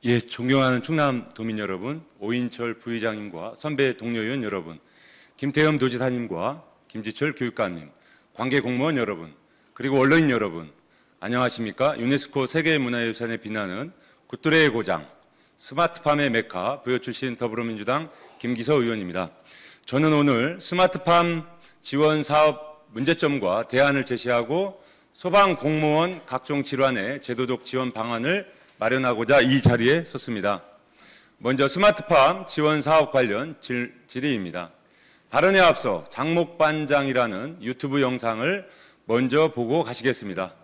예, 존경하는 충남도민 여러분, 오인철 부의장님과 선배 동료의원 여러분, 김태흠 도지사님과 김지철 교육감님, 관계 공무원 여러분, 그리고 언론인 여러분, 안녕하십니까? 유네스코 세계문화유산에 빛나는 굿뚜레의 고장, 스마트팜의 메카 부여 출신 더불어민주당 김기서 의원입니다. 저는 오늘 스마트팜 지원 사업 문제점과 대안을 제시하고 소방공무원 각종 질환의 제도적 지원 방안을 마련하고자 이 자리에 섰습니다. 먼저 스마트팜 지원 사업 관련 질의입니다. 발언에 앞서 장목반장이라는 유튜브 영상을 먼저 보고 가시겠습니다.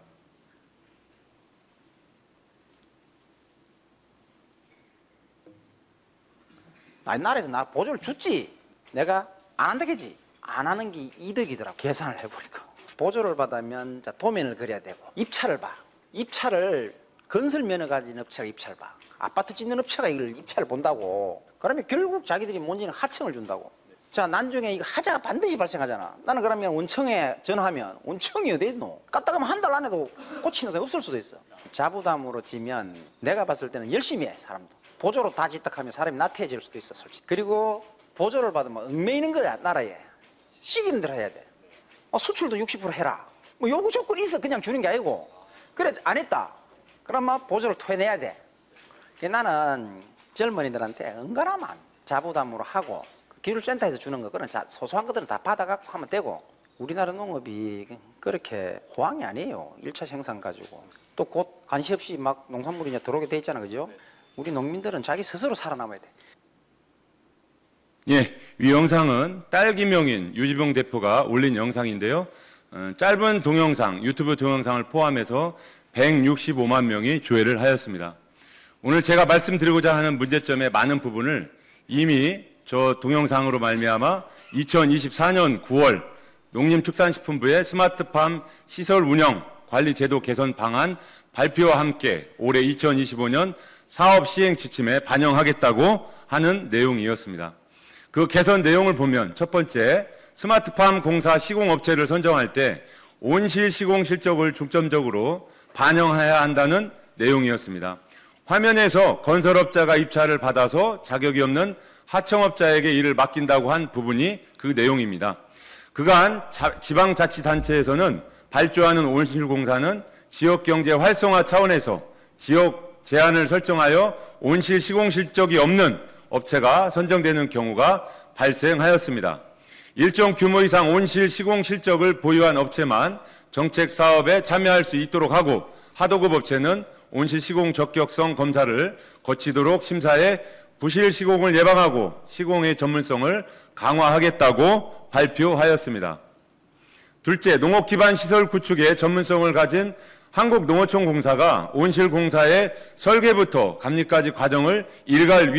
옛날에도 나 보조를 줬지. 내가 안 한다겠지. 안 하는 게 이득이더라고. 계산을 해보니까 보조를 받으면 도면을 그려야 되고, 입찰을 봐. 입찰을 건설면허 가진 업체가 입찰을 봐. 아파트 짓는 업체가 이걸 입찰을 본다고. 그러면 결국 자기들이 뭔지는 하청을 준다고. 자, 나중에 이거 하자가 반드시 발생하잖아. 나는 그러면 원청에 전화하면 원청이 어디 있노? 갔다 가면 한 달 안에도 고치는 사람이 없을 수도 있어. 자부담으로 지면 내가 봤을 때는 열심히 해, 사람도. 보조로 다 짓득하면 사람이 나태해질 수도 있어, 솔직히. 그리고 보조를 받으면 얽매이는 거야, 나라에. 시키는 대로 해야 돼. 수출도 60% 해라. 뭐 요구 조건이 있어, 그냥 주는 게 아니고. 그래, 안 했다. 그러면 보조를 토해내야 돼. 나는 젊은이들한테 은근하면 자부담으로 하고, 기술센터에서 주는 거, 그런 소소한 것들은 다 받아갖고 하면 되고. 우리나라 농업이 그렇게 호황이 아니에요. 1차 생산 가지고. 또 곧 관시 없이 막 농산물이 이제 들어오게 돼 있잖아, 그죠? 우리 농민들은 자기 스스로 살아남아야 돼. 예, 이 영상은 딸기명인 유지봉 대표가 올린 영상인데요. 짧은 동영상, 유튜브 동영상을 포함해서 165만 명이 조회를 하였습니다. 오늘 제가 말씀드리고자 하는 문제점의 많은 부분을 이미 저 동영상으로 말미암아 2024년 9월 농림축산식품부의 스마트팜 시설 운영 관리 제도 개선 방안 발표와 함께 올해 2025년 사업 시행 지침에 반영하겠다고 하는 내용이었습니다. 그 개선 내용을 보면 첫 번째, 스마트팜 공사 시공업체를 선정할 때 온실 시공 실적을 중점적으로 반영해야 한다는 내용이었습니다. 화면에서 건설업자가 입찰을 받아서 자격이 없는 하청업자에게 일을 맡긴다고 한 부분이 그 내용입니다. 그간 지방자치단체에서는 발주하는 온실공사는 지역경제 활성화 차원에서 지역 제한을 설정하여 온실 시공 실적이 없는 업체가 선정되는 경우가 발생하였습니다. 일정 규모 이상 온실 시공 실적을 보유한 업체만 정책 사업에 참여할 수 있도록 하고, 하도급 업체는 온실 시공 적격성 검사를 거치도록 심사해 부실 시공을 예방하고 시공의 전문성을 강화하겠다고 발표하였습니다. 둘째, 농업 기반 시설 구축의 전문성을 가진 한국농어촌공사가 온실공사의 설계부터 감리까지 과정을 일괄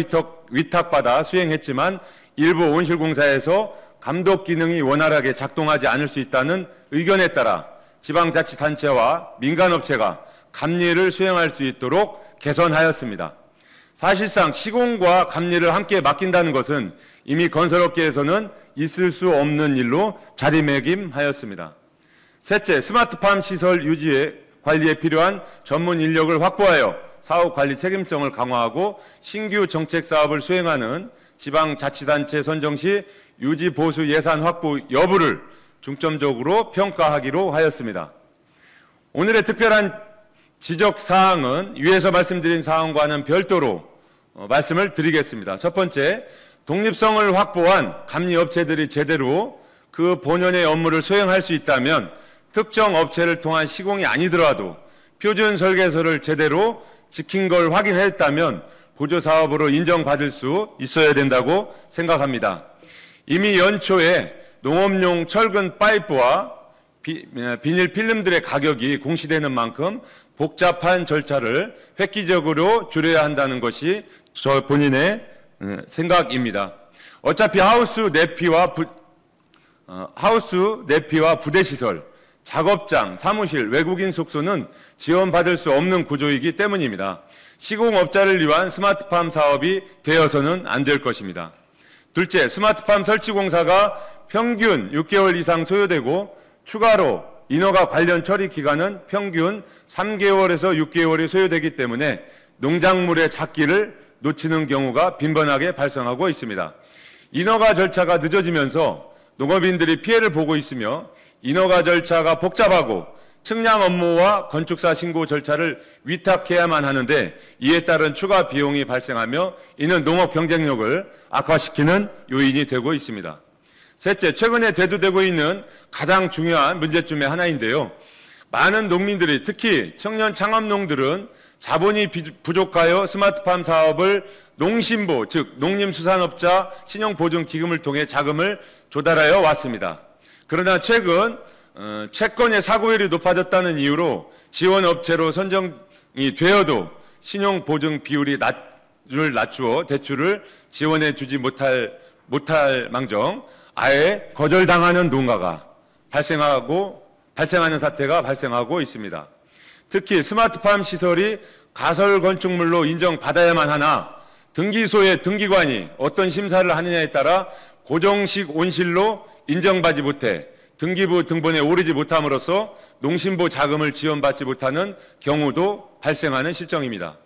위탁받아 수행했지만 일부 온실공사에서 감독 기능이 원활하게 작동하지 않을 수 있다는 의견에 따라 지방자치단체와 민간업체가 감리를 수행할 수 있도록 개선하였습니다. 사실상 시공과 감리를 함께 맡긴다는 것은 이미 건설업계에서는 있을 수 없는 일로 자리매김하였습니다. 셋째, 스마트팜 시설 유지에 관리에 필요한 전문 인력을 확보하여 사업 관리 책임성을 강화하고 신규 정책 사업을 수행하는 지방자치단체 선정 시 유지 보수 예산 확보 여부를 중점적으로 평가하기로 하였습니다. 오늘의 특별한 지적 사항은 위에서 말씀드린 사항과는 별도로 말씀을 드리겠습니다. 첫 번째, 독립성을 확보한 감리업체들이 제대로 그 본연의 업무를 수행할 수 있다면 특정 업체를 통한 시공이 아니더라도 표준 설계서를 제대로 지킨 걸 확인했다면 보조사업으로 인정받을 수 있어야 된다고 생각합니다. 이미 연초에 농업용 철근 파이프와 비닐 필름들의 가격이 공시되는 만큼 복잡한 절차를 획기적으로 줄여야 한다는 것이 저 본인의 생각입니다. 어차피 하우스 내피와 부대시설, 작업장, 사무실, 외국인 숙소는 지원받을 수 없는 구조이기 때문입니다. 시공업자를 위한 스마트팜 사업이 되어서는 안 될 것입니다. 둘째, 스마트팜 설치공사가 평균 6개월 이상 소요되고 추가로 인허가 관련 처리 기간은 평균 3개월에서 6개월이 소요되기 때문에 농작물의 작기를 놓치는 경우가 빈번하게 발생하고 있습니다. 인허가 절차가 늦어지면서 농업인들이 피해를 보고 있으며 인허가 절차가 복잡하고 측량 업무와 건축사 신고 절차를 위탁해야만 하는데 이에 따른 추가 비용이 발생하며 이는 농업 경쟁력을 악화시키는 요인이 되고 있습니다. 셋째, 최근에 대두되고 있는 가장 중요한 문제점의 하나인데요. 많은 농민들이 특히 청년 창업농들은 자본이 부족하여 스마트팜 사업을 농신보, 즉 농림수산업자 신용보증기금을 통해 자금을 조달하여 왔습니다. 그러나 최근 채권의 사고율이 높아졌다는 이유로 지원업체로 선정이 되어도 신용보증 비율이 낮추어 대출을 지원해 주지 못할 망정 아예 거절당하는 농가가 발생하는 사태가 발생하고 있습니다. 특히 스마트팜 시설이 가설 건축물로 인정받아야만 하나 등기소의 등기관이 어떤 심사를 하느냐에 따라 고정식 온실로 인정받지 못해 등기부 등본에 오르지 못함으로써 농신보 자금을 지원받지 못하는 경우도 발생하는 실정입니다.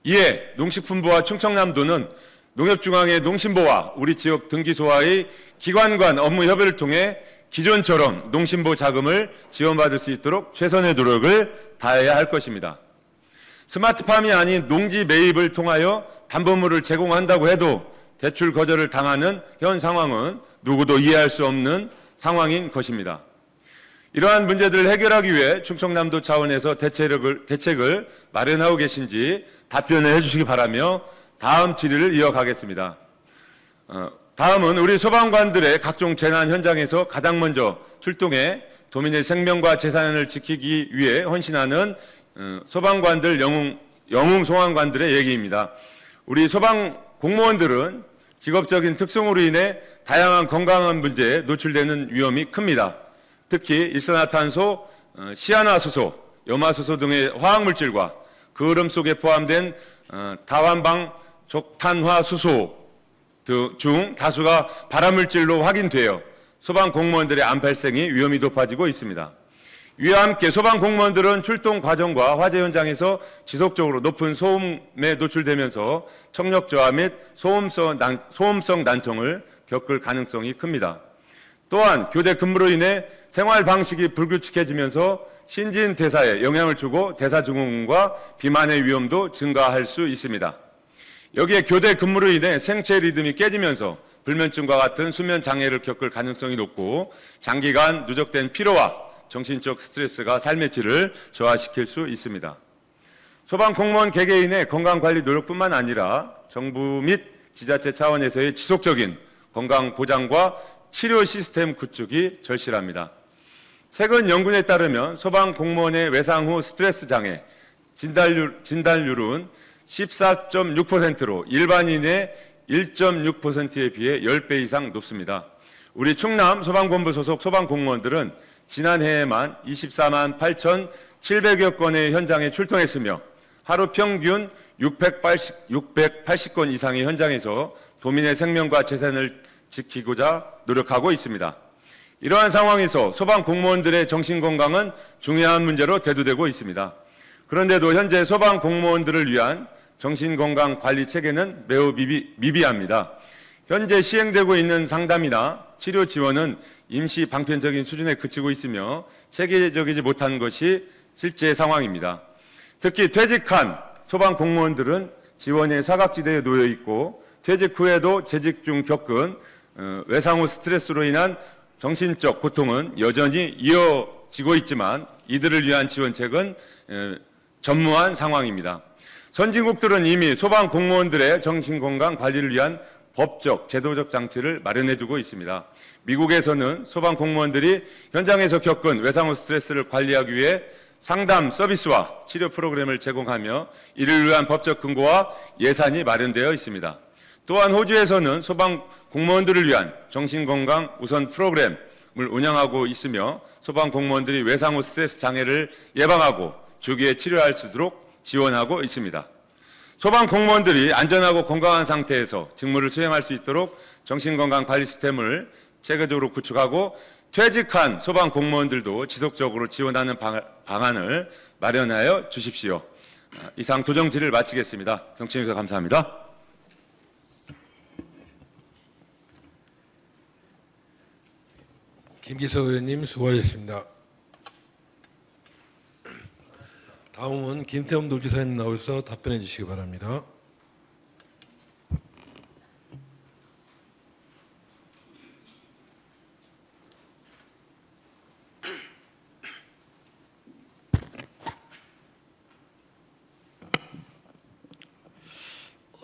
이에 농식품부와 충청남도는 농협중앙회 농신보와 우리 지역 등기소와의 기관 간 업무 협의를 통해 기존처럼 농신보 자금을 지원받을 수 있도록 최선의 노력을 다해야 할 것입니다. 스마트팜이 아닌 농지 매입을 통하여 담보물을 제공한다고 해도 대출 거절을 당하는 현 상황은 누구도 이해할 수 없는 상황인 것입니다. 이러한 문제들을 해결하기 위해 충청남도 차원에서 대책을 마련하고 계신지 답변을 해주시기 바라며 다음 질의를 이어가겠습니다. 다음은 우리 소방관들의 각종 재난 현장에서 가장 먼저 출동해 도민의 생명과 재산을 지키기 위해 헌신하는 소방관들, 영웅 소방관들의 얘기입니다. 우리 소방 공무원들은 직업적인 특성으로 인해 다양한 건강한 문제에 노출되는 위험이 큽니다. 특히 일산화탄소, 시아나수소, 염화수소 등의 화학물질과 그 흐름 속에 포함된 다환방 적탄화수소 중 다수가 발암물질로 확인되어 소방 공무원들의 암 발생이 위험이 높아지고 있습니다. 이와 함께 소방 공무원들은 출동 과정과 화재 현장에서 지속적으로 높은 소음에 노출되면서 청력 저하 및 소음성 난청을 겪을 가능성이 큽니다. 또한 교대 근무로 인해 생활 방식이 불규칙해지면서 신진 대사에 영향을 주고 대사증후군과 비만의 위험도 증가할 수 있습니다. 여기에 교대 근무로 인해 생체 리듬이 깨지면서 불면증과 같은 수면 장애를 겪을 가능성이 높고 장기간 누적된 피로와 정신적 스트레스가 삶의 질을 저하시킬 수 있습니다. 소방 공무원 개개인의 건강관리 노력뿐만 아니라 정부 및 지자체 차원에서의 지속적인 건강 보장과 치료 시스템 구축이 절실합니다. 최근 연구에 따르면 소방 공무원의 외상 후 스트레스 장애 진단율은 14.6%로 일반인의 1.6%에 비해 10배 이상 높습니다. 우리 충남 소방본부 소속 소방공무원들은 지난해에만 24만 8,700여 건의 현장에 출동했으며 하루 평균 680건 이상의 현장에서 도민의 생명과 재산을 지키고자 노력하고 있습니다. 이러한 상황에서 소방공무원들의 정신건강은 중요한 문제로 대두되고 있습니다. 그런데도 현재 소방공무원들을 위한 정신건강관리 체계는 매우 미비합니다. 현재 시행되고 있는 상담이나 치료 지원은 임시 방편적인 수준에 그치고 있으며 체계적이지 못한 것이 실제 상황입니다. 특히 퇴직한 소방공무원들은 지원의 사각지대에 놓여 있고 퇴직 후에도 재직 중 겪은 외상 후 스트레스로 인한 정신적 고통은 여전히 이어지고 있지만 이들을 위한 지원책은 전무한 상황입니다. 선진국들은 이미 소방 공무원들의 정신건강 관리를 위한 법적, 제도적 장치를 마련해두고 있습니다. 미국에서는 소방 공무원들이 현장에서 겪은 외상 후 스트레스를 관리하기 위해 상담 서비스와 치료 프로그램을 제공하며 이를 위한 법적 근거와 예산이 마련되어 있습니다. 또한 호주에서는 소방 공무원들을 위한 정신건강 우선 프로그램을 운영하고 있으며 소방 공무원들이 외상 후 스트레스 장애를 예방하고 조기에 치료할 수 있도록 지원하고 있습니다. 소방 공무원들이 안전하고 건강한 상태에서 직무를 수행할 수 있도록 정신건강 관리 시스템을 체계적으로 구축하고 퇴직한 소방 공무원들도 지속적으로 지원하는 방안을 마련하여 주십시오. 이상 도정 질의를 마치겠습니다. 경청해 주셔서 감사합니다. 김기석 의원님 수고하셨습니다. 다음은 김태흠 도지사님 나오셔서 답변해 주시기 바랍니다.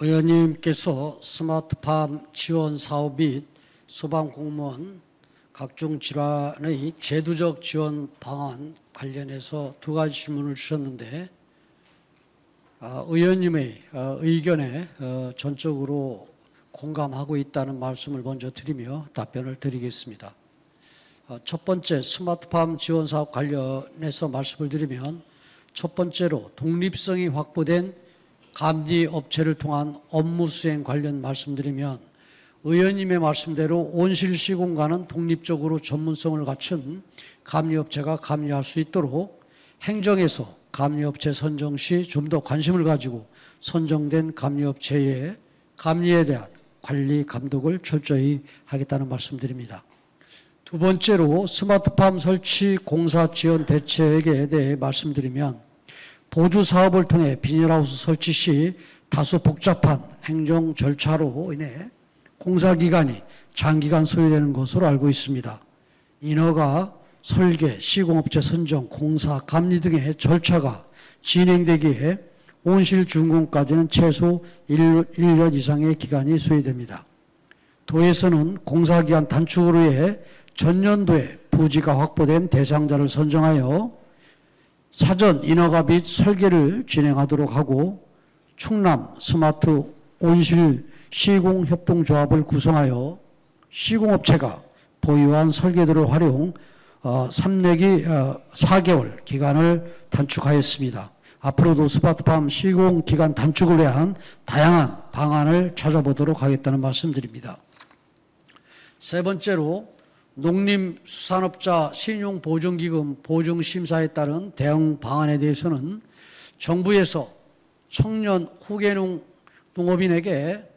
의원님께서 스마트팜 지원 사업 및 소방공무원 각종 질환의 제도적 지원 방안 관련해서 두 가지 질문을 주셨는데 의원님의 의견에 전적으로 공감하고 있다는 말씀을 먼저 드리며 답변을 드리겠습니다. 첫 번째 스마트팜 지원 사업 관련해서 말씀을 드리면 첫 번째로 독립성이 확보된 감리 업체를 통한 업무 수행 관련 말씀드리면 의원님의 말씀대로 온실 시공과는 독립적으로 전문성을 갖춘 감리업체가 감리할 수 있도록 행정에서 감리업체 선정 시 좀 더 관심을 가지고 선정된 감리업체의 감리에 대한 관리 감독을 철저히 하겠다는 말씀드립니다. 두 번째로 스마트팜 설치 공사 지원 대책에 대해 말씀드리면 보조 사업을 통해 비닐하우스 설치 시 다소 복잡한 행정 절차로 인해 공사 기간이 장기간 소요되는 것으로 알고 있습니다. 인허가, 설계, 시공업체 선정, 공사, 감리 등의 절차가 진행되기에 온실 준공까지는 최소 1년 이상의 기간이 소요됩니다. 도에서는 공사기간 단축으로 해 전년도에 부지가 확보된 대상자를 선정하여 사전 인허가 및 설계를 진행하도록 하고 충남 스마트 온실 시공협동조합을 구성하여 시공업체가 보유한 설계도를 활용 3 내기 4개월 기간을 단축하였습니다. 앞으로도 스마트팜 시공 기간 단축을 위한 다양한 방안을 찾아보도록 하겠다는 말씀드립니다. 세 번째로 농림수산업자 신용보증기금 보증심사에 따른 대응 방안에 대해서는 정부에서 청년 후계농업인에게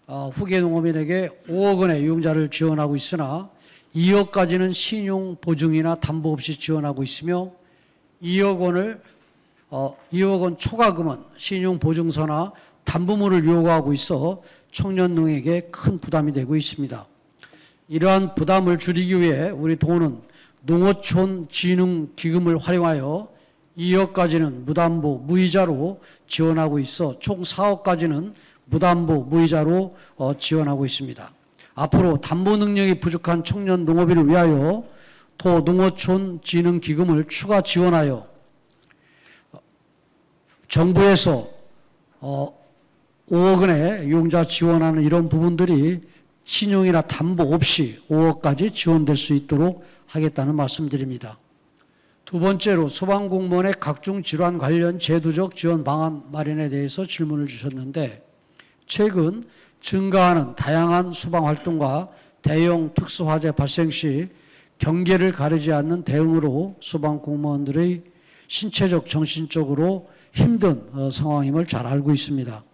5억 원의 유용자를 지원하고 있으나 2억까지는 신용보증이나 담보 없이 지원하고 있으며 2억 원 초과금은 신용보증서나 담보물을 요구하고 있어 청년농에게 큰 부담이 되고 있습니다. 이러한 부담을 줄이기 위해 우리 도는 농어촌 진흥기금을 활용하여 2억까지는 무담보 무이자로 지원하고 있어 총 4억까지는 무담보 무이자로 지원하고 있습니다. 앞으로 담보 능력이 부족한 청년 농업인을 위하여 도 농어촌 진흥기금을 추가 지원하여 정부에서 5억 원의 유용자 지원하는 이런 부분들이 신용이나 담보 없이 5억까지 지원될 수 있도록 하겠다는 말씀드립니다. 두 번째로 소방공무원의 각종 질환 관련 제도적 지원 방안 마련에 대해서 질문을 주셨는데 최근 증가하는 다양한 소방활동과 대형 특수화재 발생 시 경계를 가리지 않는 대응으로 소방공무원들의 신체적, 정신적으로 힘든 상황임을 잘 알고 있습니다.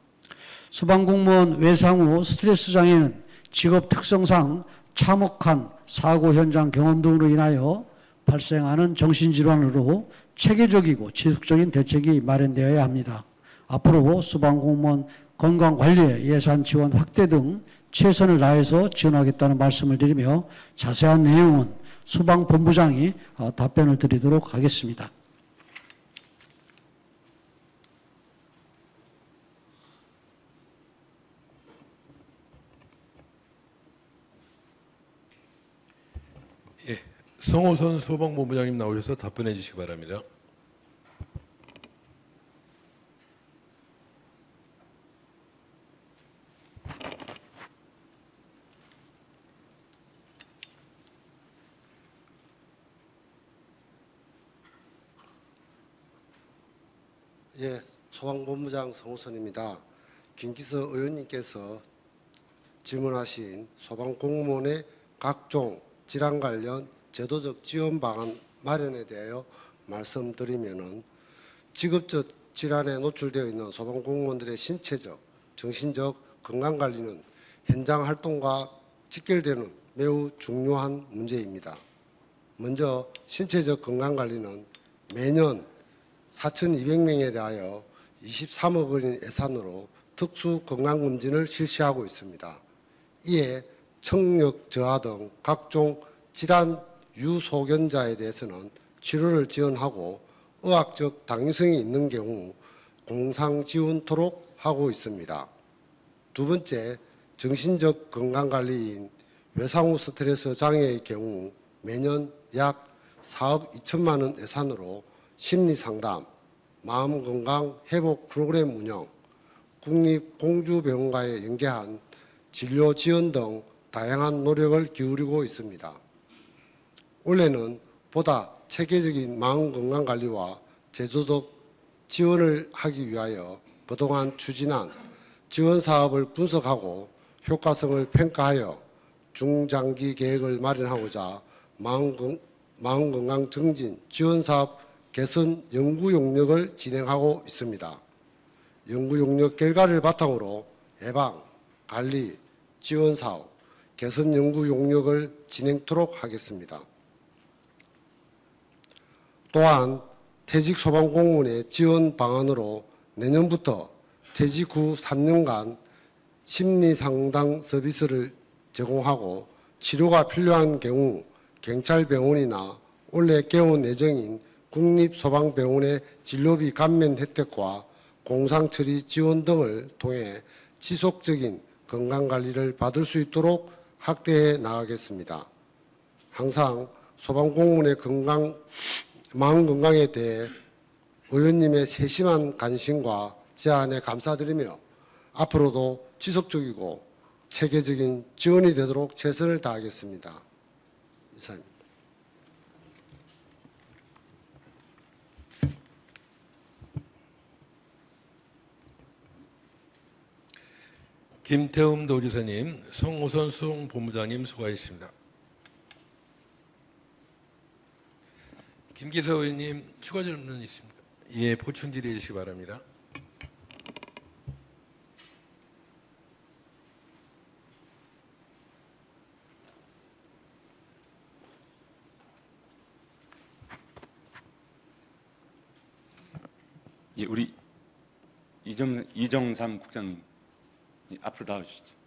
소방공무원 외상 후 스트레스 장애는 직업 특성상 참혹한 사고 현장 경험 등으로 인하여 발생하는 정신질환으로 체계적이고 지속적인 대책이 마련되어야 합니다. 앞으로 소방공무원 건강관리에 예산 지원 확대 등 최선을 다해서 지원하겠다는 말씀을 드리며 자세한 내용은 소방본부장이 답변을 드리도록 하겠습니다. 성호선 소방본부장님 나오셔서 답변해 주시기 바랍니다. 예, 소방본부장 성호선입니다. 김기석 의원님께서 질문하신 소방공무원의 각종 질환 관련 제도적 지원 방안 마련에 대하여 말씀드리면은 직업적 질환에 노출되어 있는 소방공무원들의 신체적, 정신적 건강관리는 현장 활동과 직결되는 매우 중요한 문제입니다. 먼저 신체적 건강관리는 매년 4,200명에 대하여 23억 원의 예산으로 특수 건강검진을 실시하고 있습니다. 이에 청력 저하 등 각종 질환 유소견자에 대해서는 치료를 지원하고 의학적 당위성이 있는 경우 공상 지원토록 하고 있습니다. 두 번째, 정신적 건강관리인 외상후 스트레스 장애의 경우 매년 약 4억 2천만 원 예산으로 심리상담, 마음건강 회복 프로그램 운영, 국립공주병원과의 연계한 진료 지원 등 다양한 노력을 기울이고 있습니다. 올해는 보다 체계적인 마음건강관리와 제도적 지원을 하기 위하여 그동안 추진한 지원 사업을 분석하고 효과성을 평가하여 중장기 계획을 마련하고자 마음건강 증진 지원 사업 개선 연구 용역을 진행하고 있습니다. 연구 용역 결과를 바탕으로 예방, 관리, 지원 사업, 개선 연구 용역을 진행토록 하겠습니다. 또한 퇴직 소방공무원의 지원 방안으로 내년부터 퇴직 후 3년간 심리상담 서비스를 제공하고 치료가 필요한 경우 경찰병원이나 올해 개원 예정인 국립소방병원의 진료비 감면 혜택과 공상처리 지원 등을 통해 지속적인 건강관리를 받을 수 있도록 확대해 나가겠습니다. 항상 소방공무원의 마음 건강에 대해 의원님의 세심한 관심과 제안에 감사드리며 앞으로도 지속적이고 체계적인 지원이 되도록 최선을 다하겠습니다. 이상입니다. 김태흠 도지사님, 송호선 수송본부장님 수고하셨습니다. 김기서 의원님 추가 질문 있습니까? 예, 보충 질의해 주시기 바랍니다. 예, 우리 이정삼 국장님 앞으로 나와주시죠.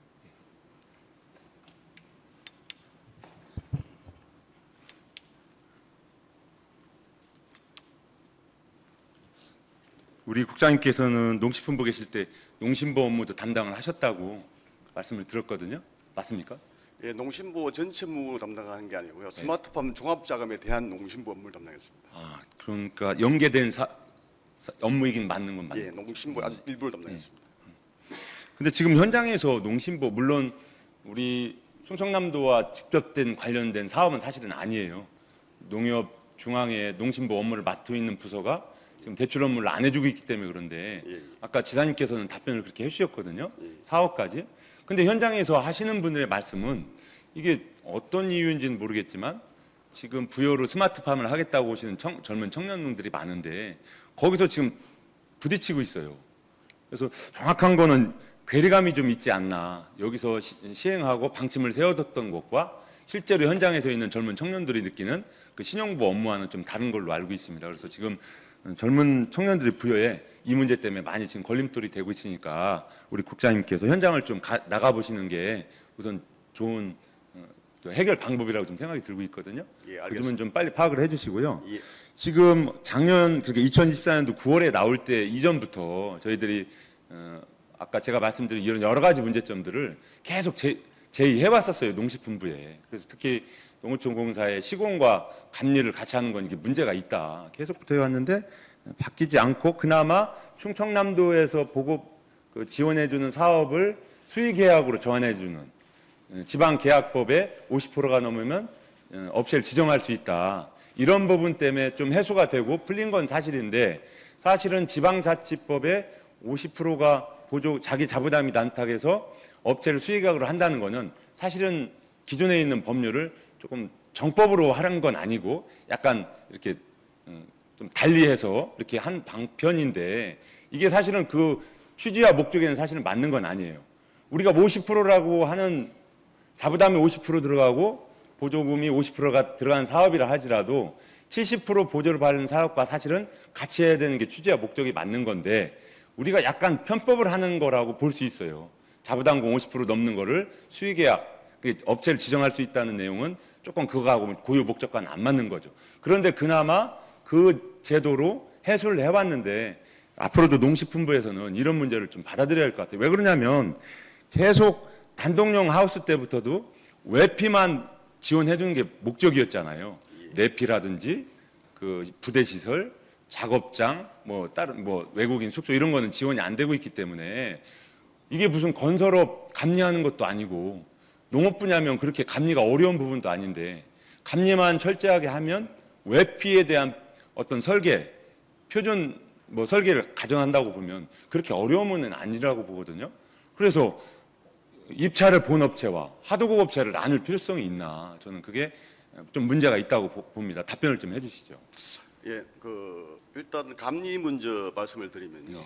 우리 국장님께서는 농식품부 계실 때 농심부 업무도 담당을 하셨다고 말씀을 들었거든요. 맞습니까? 예, 농심부 전체 업무 담당하는 게 아니고요. 스마트팜 종합자금에 대한 농심부 업무를 담당했습니다. 아, 그러니까 연계된 업무이긴 맞는 건 맞는 예, 거죠. 농심부 아주 일부를 담당했습니다. 근데 지금 현장에서 농심부 물론 우리 충청남도와 직접된 관련된 사업은 사실은 아니에요. 농협 중앙에 농심부 업무를 맡고 있는 부서가 지금 대출 업무를 안 해주고 있기 때문에 그런데 아까 지사님께서는 답변을 그렇게 해주셨거든요. 사업까지. 근데 현장에서 하시는 분들의 말씀은 이게 어떤 이유인지는 모르겠지만 지금 부여로 스마트팜을 하겠다고 오시는 젊은 청년들이 많은데 거기서 지금 부딪히고 있어요. 그래서 정확한 거는 괴리감이 좀 있지 않나. 여기서 시행하고 방침을 세워뒀던 것과 실제로 현장에서 있는 젊은 청년들이 느끼는 그 신용부 업무와는 좀 다른 걸로 알고 있습니다. 그래서 지금 젊은 청년들의 부여에 이 문제 때문에 많이 지금 걸림돌이 되고 있으니까 우리 국장님께서 현장을 좀 나가보시는 게 우선 좋은 해결 방법이라고 좀 생각이 들고 있거든요. 예, 그 알겠습니다. 점은 좀 빨리 파악을 해주시고요. 예. 지금 작년 그러니까 2024년도 9월에 나올 때 이전부터 저희들이 아까 제가 말씀드린 이런 여러 가지 문제점들을 계속 제의해왔었어요. 농식품부에. 그래서 특히 농어촌공사의 시공과 감리를 같이 하는 건 이게 문제가 있다. 계속부터 해왔는데 바뀌지 않고 그나마 충청남도에서 보급 지원해주는 사업을 수의계약으로 전환해주는 지방계약법에 50%가 넘으면 업체를 지정할 수 있다. 이런 부분 때문에 좀 해소가 되고 풀린 건 사실인데 사실은 지방자치법에 50%가 자기 자부담이 난탁해서 업체를 수의계약으로 한다는 거는 사실은 기존에 있는 법률을 조금 정법으로 하는 건 아니고 약간 이렇게 좀 달리해서 이렇게 한 방편인데 이게 사실은 그 취지와 목적에는 사실은 맞는 건 아니에요. 우리가 50%라고 하는 자부담이 50% 들어가고 보조금이 50%가 들어간 사업이라 하더라도 70% 보조를 받는 사업과 사실은 같이 해야 되는 게 취지와 목적이 맞는 건데 우리가 약간 편법을 하는 거라고 볼 수 있어요. 자부담금 50% 넘는 거를 수의계약, 업체를 지정할 수 있다는 내용은 조금 그거하고 고유 목적과는 안 맞는 거죠. 그런데 그나마 그 제도로 해소를 해왔는데 앞으로도 농식품부에서는 이런 문제를 좀 받아들여야 할 것 같아요. 왜 그러냐면 계속 단독용 하우스 때부터도 외피만 지원해 주는 게 목적이었잖아요. 내피라든지 그 부대 시설, 작업장, 뭐 다른 뭐 외국인 숙소 이런 거는 지원이 안 되고 있기 때문에 이게 무슨 건설업 감리하는 것도 아니고 농업 분야면 그렇게 감리가 어려운 부분도 아닌데 감리만 철저하게 하면 외피에 대한 어떤 설계, 표준 뭐 설계를 가정한다고 보면 그렇게 어려움은 아니라고 보거든요. 그래서 입찰을 본 업체와 하도급 업체를 나눌 필요성이 있나? 저는 그게 좀 문제가 있다고 봅니다. 답변을 좀 해주시죠. 예, 일단 감리 문제 말씀을 드리면요.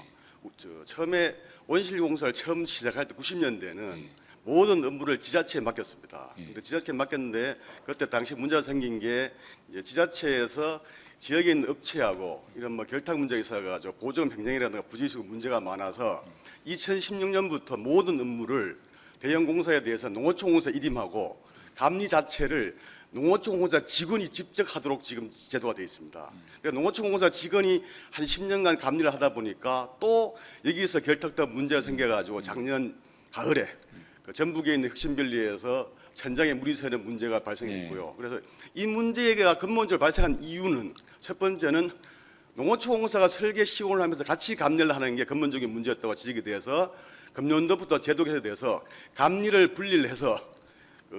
처음에 온실공사를 처음 시작할 때 90년대는 모든 업무를 지자체에 맡겼습니다. 근데 지자체에 맡겼는데 그때 당시 문제가 생긴 게 이제 지자체에서 지역에 있는 업체하고 이런 뭐 결탁 문제가 있어가지고 보조금 횡령이라든가 부지수 문제가 많아서 2016년부터 모든 업무를 대형 공사에 대해서 농어촌 공사 일임하고 감리 자체를 농어촌 공사 직원이 직접 하도록 지금 제도가 되어 있습니다. 그래서 농어촌 공사 직원이 한 10년간 감리를 하다 보니까 또 여기서 결탁된 문제가 생겨가지고 작년 가을에 그 전북에 있는 혁신밸리에서 천장에 물이 새는 문제가 발생했고요. 그래서 이 문제가 근본적으로 발생한 이유는 첫 번째는 농어촌 공사가 설계 시공을 하면서 같이 감리를 하는 게 근본적인 문제였다고 지적이 돼서 금년도부터 제도 개선돼서 감리를 분리를 해서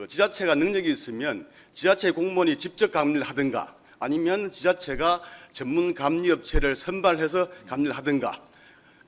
지자체가 능력이 있으면 지자체 공무원이 직접 감리를 하든가 아니면 지자체가 전문 감리 업체를 선발해서 감리를 하든가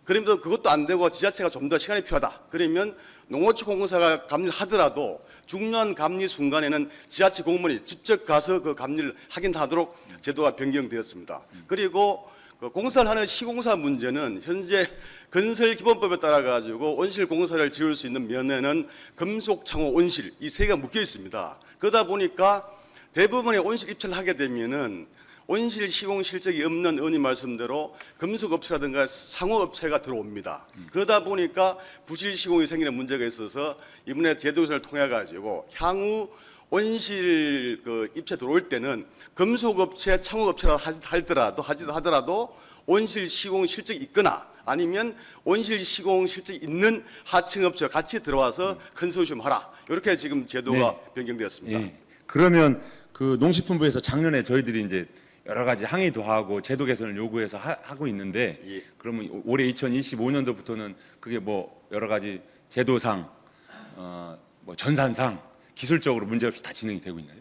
그러면 그것도 안 되고 지자체가 좀 더 시간이 필요하다. 그러면 농어촌 공사가 감리를 하더라도 중요한 감리 순간에는 지자체 공무원이 직접 가서 그 감리를 확인하도록 제도가 변경되었습니다. 그리고 그 공사를 하는 시공사 문제는 현재 건설기본법에 따라 가지고 온실 공사를 지을 수 있는 면에는 금속, 창호, 온실 이 세 개가 묶여 있습니다. 그러다 보니까 대부분의 온실 입찰을 하게 되면은 온실 시공 실적이 없는 의원님 말씀대로 금속 업체라든가 상호 업체가 들어옵니다. 그러다 보니까 부실 시공이 생기는 문제가 있어서 이번에 제도 개선을 통해 가지고 향후 온실 그 입체 들어올 때는 금속 업체, 창호 업체라 하더라도 온실 시공 실적이 있거나 아니면 온실 시공 실적이 있는 하층 업체와 같이 들어와서 컨소시엄 하라. 이렇게 지금 제도가 변경되었습니다. 네. 그러면 그 농식품부에서 작년에 저희들이 이제 여러 가지 항의도 하고 제도 개선을 요구해서 하고 있는데 그러면 올해 2025년도부터는 그게 뭐 여러 가지 제도상 뭐 전산상 기술적으로 문제없이 다 진행이 되고 있나요?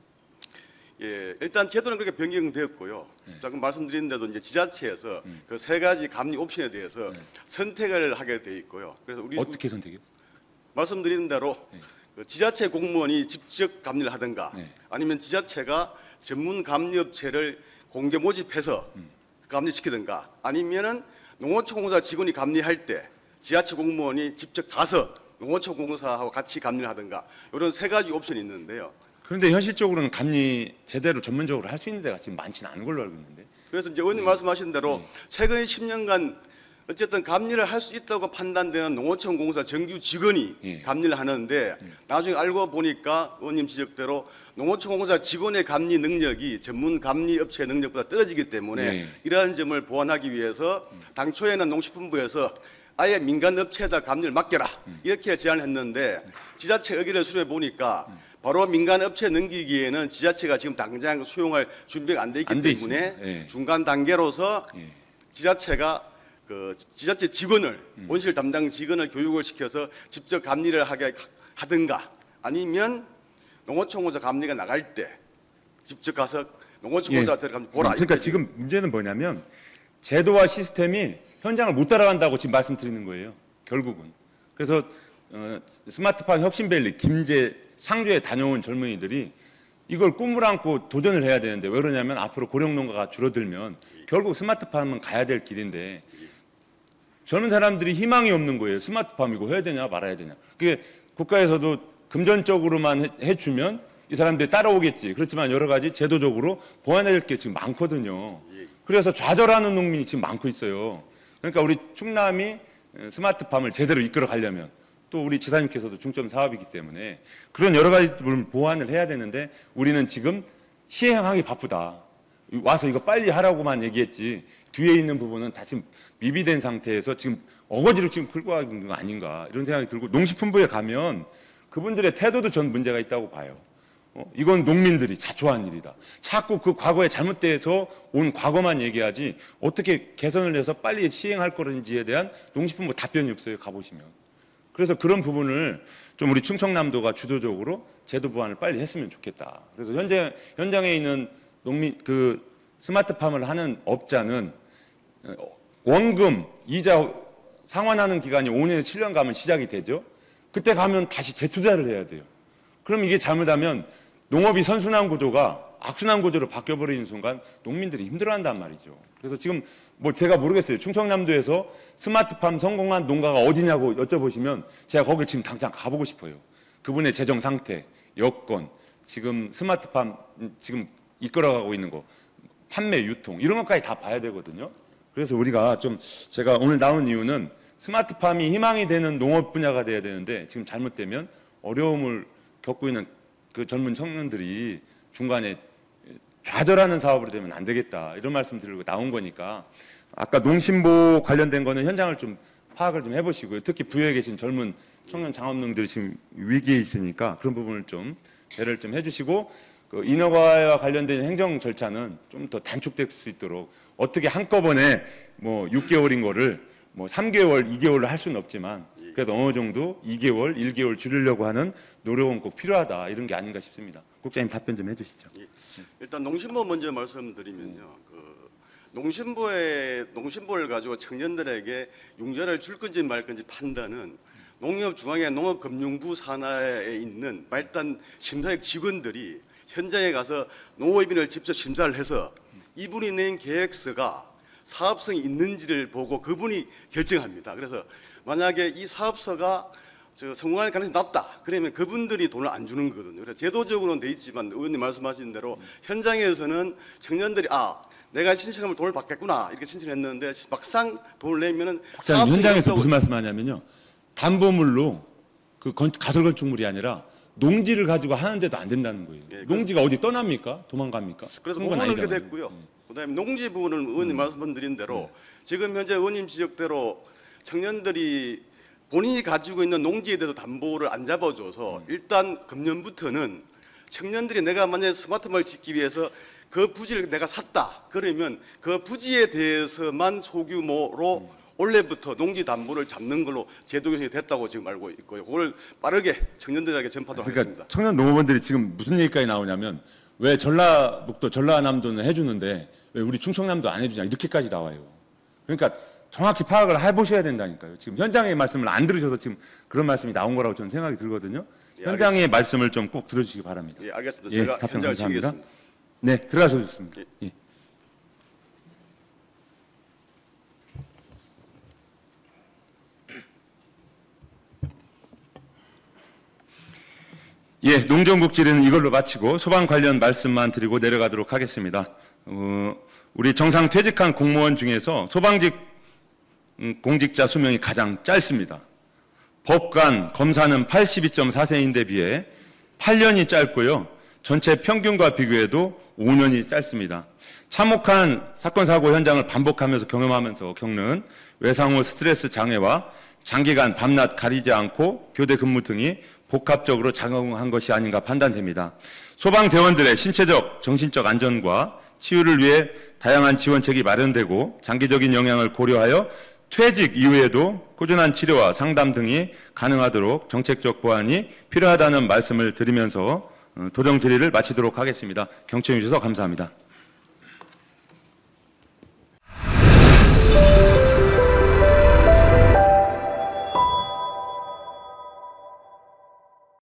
예, 일단 제도는 그렇게 변경되었고요. 방금 말씀드린 대로 이제 지자체에서 그 세 가지 감리 옵션에 대해서 선택을 하게 돼 있고요. 그래서 우리 어떻게 선택해요? 말씀드린 대로 그 지자체 공무원이 직접 감리를 하든가 아니면 지자체가 전문 감리 업체를 공개 모집해서 감리시키든가 아니면은 농어촌 공사 직원이 감리할 때 지자체 공무원이 직접 가서 농어촌 공사하고 같이 감리를 하든가 이런 세 가지 옵션이 있는데요. 그런데 현실적으로는 감리 제대로 전문적으로 할 수 있는 데가 지금 많지는 않은 걸로 알고 있는데. 그래서 이제 의원님 말씀하신 대로 최근 10년간 어쨌든 감리를 할 수 있다고 판단되는 농어촌 공사 정규 직원이 감리를 하는데 나중에 알고 보니까 의원님 지적대로 농어촌 공사 직원의 감리 능력이 전문 감리 업체 능력보다 떨어지기 때문에 이러한 점을 보완하기 위해서 당초에는 농식품부에서 아예 민간 업체에다 감리를 맡겨라 이렇게 제안을 했는데 지자체 의견을 수렴해 보니까 바로 민간 업체에 넘기기에는 지자체가 지금 당장 수용할 준비가 안 돼 있기 때문에 중간 단계로서 지자체가 그 지자체 직원을 온실 담당 직원을 교육을 시켜서 직접 감리를 하게 하든가 아니면 농어촌 공사 감리가 나갈 때 직접 가서 농어촌 공사한테 보라. 그러니까 지금 문제는 뭐냐면 제도와 시스템이 현장을 못 따라간다고 지금 말씀드리는 거예요. 결국은. 그래서 스마트팜 혁신밸리 김제 상주에 다녀온 젊은이들이 이걸 꿈을 안고 도전을 해야 되는데 왜 그러냐면 앞으로 고령 농가가 줄어들면 결국 스마트팜은 가야 될 길인데 젊은 사람들이 희망이 없는 거예요. 스마트팜이고 해야 되냐 말아야 되냐. 그게 국가에서도 금전적으로만 해주면 이 사람들이 따라오겠지. 그렇지만 여러 가지 제도적으로 보완해야 될 게 지금 많거든요. 그래서 좌절하는 농민이 지금 많고 있어요. 그러니까 우리 충남이 스마트팜을 제대로 이끌어 가려면 또 우리 지사님께서도 중점 사업이기 때문에 그런 여러 가지 부분을 보완을 해야 되는데 우리는 지금 시행하기 바쁘다. 와서 이거 빨리 하라고만 얘기했지 뒤에 있는 부분은 다 지금 미비된 상태에서 지금 어거지로 지금 끌고 가는 거 아닌가 이런 생각이 들고 농식품부에 가면 그분들의 태도도 전 문제가 있다고 봐요. 이건 농민들이 자초한 일이다. 자꾸 그 과거에 잘못돼서 온 과거만 얘기하지 어떻게 개선을 해서 빨리 시행할 거는지에 대한 농식품부 답변이 없어요. 가보시면. 그래서 그런 부분을 좀 우리 충청남도가 주도적으로 제도 보완을 빨리 했으면 좋겠다. 그래서 현장에 있는 농민 그 스마트팜을 하는 업자는 원금 이자 상환하는 기간이 5년에서 7년 가면 시작이 되죠. 그때 가면 다시 재투자를 해야 돼요. 그럼 이게 잘못하면 농업이 선순환 구조가 악순환 구조로 바뀌어버리는 순간 농민들이 힘들어한단 말이죠. 그래서 지금 뭐 제가 모르겠어요. 충청남도에서 스마트팜 성공한 농가가 어디냐고 여쭤보시면 제가 거기 지금 당장 가보고 싶어요. 그분의 재정 상태, 여건, 지금 스마트팜 지금 이끌어가고 있는 거, 판매, 유통 이런 것까지 다 봐야 되거든요. 그래서 우리가 좀 제가 오늘 나온 이유는 스마트팜이 희망이 되는 농업 분야가 돼야 되는데 지금 잘못되면 어려움을 겪고 있는 그 젊은 청년들이 중간에 좌절하는 사업으로 되면 안 되겠다 이런 말씀 드리고 나온 거니까 아까 농심보 관련된 거는 현장을 좀 파악을 좀 해보시고요. 특히 부여에 계신 젊은 청년 장업농들이 지금 위기에 있으니까 그런 부분을 좀 배려를 좀 해주시고 그 인허가와 관련된 행정 절차는 좀 더 단축될 수 있도록 어떻게 한꺼번에 뭐 6개월인 거를 뭐 3개월, 2개월로 할 수는 없지만 그래도 어느 정도 2개월, 1개월 줄이려고 하는 노력은 꼭 필요하다 이런 게 아닌가 싶습니다. 국장님 답변 좀 해주시죠. 예. 일단 농심부 먼저 말씀드리면요. 농심부를 가지고 청년들에게 융자를 줄 건지 말 건지 판단은 농협중앙회 농업금융부 산하에 있는 말단 심사역 직원들이 현장에 가서 농업인을 직접 심사를 해서 이분이 낸 계획서가 사업성이 있는지를 보고 그분이 결정합니다. 그래서 만약에 이 사업서가 성공할 가능성이 낮다. 그러면 그분들이 돈을 안 주는 거거든요. 그래서 제도적으로는 돼 있지만 의원님 말씀하신 대로 현장에서는 청년들이 내가 신청하면 돈을 받겠구나 이렇게 신청했는데 막상 돈을 내면은 현장에서 무슨 말씀하냐면요. 담보물로 그 가설 건축물이 아니라 농지를 가지고 하는데도 안 된다는 거예요. 예, 농지가 어디 떠납니까? 도망갑니까? 그래서 그거는 그렇게 됐고요. 그다음에 농지 부분은 의원님 말씀드린 대로 지금 현재 의원님 지적대로 청년들이 본인이 가지고 있는 농지에 대해서 담보를 안 잡아줘서 일단 금년부터는 청년들이 내가 만약에 스마트팜을 짓기 위해서 그 부지를 내가 샀다. 그러면 그 부지에 대해서만 소규모로 올해부터 농지 담보를 잡는 걸로 제도 개선이 됐다고 지금 알고 있고요. 그걸 빠르게 청년들에게 전파도록 하겠습니다. 청년 농업원들이 지금 무슨 얘기까지 나오냐면 왜 전라북도, 전라남도는 해주는데 왜 우리 충청남도 안 해주냐 이렇게까지 나와요. 그러니까 정확히 파악을 해보셔야 된다니까요. 지금 현장의 말씀을 안 들으셔서 지금 그런 말씀이 나온 거라고 저는 생각이 들거든요. 예, 현장의 말씀을 좀 꼭 들어주시기 바랍니다. 예, 알겠습니다. 예, 제가 답변 현장을 감사합니다. 지키겠습니다. 네, 들어가셔도 좋습니다. 예. 예, 농정복지는 이걸로 마치고 소방 관련 말씀만 드리고 내려가도록 하겠습니다. 우리 정상 퇴직한 공무원 중에서 소방직 공직자 수명이 가장 짧습니다. 법관, 검사는 82.4세인데 비해 8년이 짧고요. 전체 평균과 비교해도 5년이 짧습니다. 참혹한 사건 사고 현장을 반복하면서 경험하면서 겪는 외상 후 스트레스 장애와 장기간 밤낮 가리지 않고 교대 근무 등이 복합적으로 작용한 것이 아닌가 판단됩니다. 소방대원들의 신체적, 정신적 안전과 치유를 위해 다양한 지원책이 마련되고 장기적인 영향을 고려하여 퇴직 이후에도 꾸준한 치료와 상담 등이 가능하도록 정책적 보완이 필요하다는 말씀을 드리면서 도정 질의를 마치도록 하겠습니다. 경청해 주셔서 감사합니다.